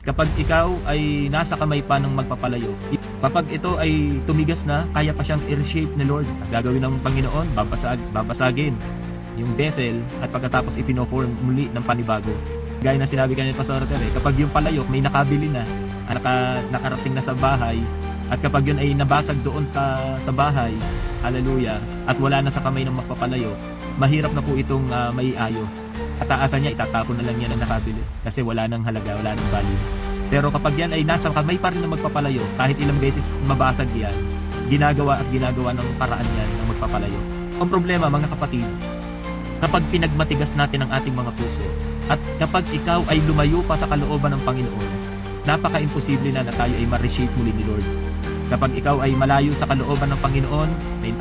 Kapag ikaw ay nasa kamay pa ng magpapalayo, kapag ito ay tumigas na, kaya pa siyang i-reshape ni Lord. Gagawin ng Panginoon, babasagin yung vessel at pagkatapos ipinoform muli ng panibago. Gaya na sinabi kanina Pastor Ter, kapag yung palayok may nakabili na, nakarating na sa bahay, at kapag yun ay nabasag doon sa bahay, hallelujah, at wala na sa kamay ng magpapalayo, mahirap na po itong maiayos. At aasan niya, itatapon na lang yan ang nakabili kasi wala nang halaga, wala nang value. Pero kapag yan ay nasa kamay pa rin ng magpapalayo, kahit ilang beses mabasag yan, ginagawa ng paraan yan ng magpapalayo. Ang problema mga kapatid, kapag pinagmatigas natin ang ating mga puso, at kapag ikaw ay lumayo pa sa kalooban ng Panginoon, napaka-imposible na tayo ay ma-reshape muli ni Lord. Kapag ikaw ay malayo sa kalooban ng Panginoon,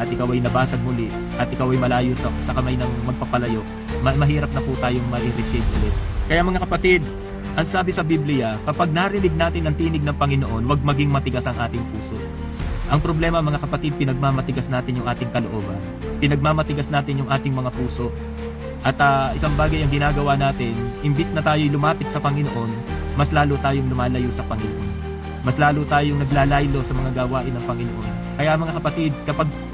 at ikaw ay nabasag muli, at ikaw ay malayo sa kamay ng magpapalayo, mahirap na po tayong ma-reshape ulit. Kaya mga kapatid, ang sabi sa Biblia, kapag narinig natin ang tinig ng Panginoon, huwag maging matigas ang ating puso. Ang problema mga kapatid, pinagmamatigas natin yung ating kalooban. Pinagmamatigas natin yung ating mga puso. At isang bagay ang ginagawa natin, imbis na tayo lumapit sa Panginoon, mas lalo tayong lumalayo sa Panginoon. Mas lalo tayong naglalaylo sa mga gawain ng Panginoon. Kaya mga kapatid,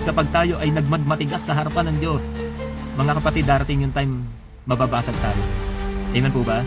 kapag tayo ay nagmatigas sa harapan ng Diyos, mga kapatid, darating yung time mababasag tayo. Amen po ba?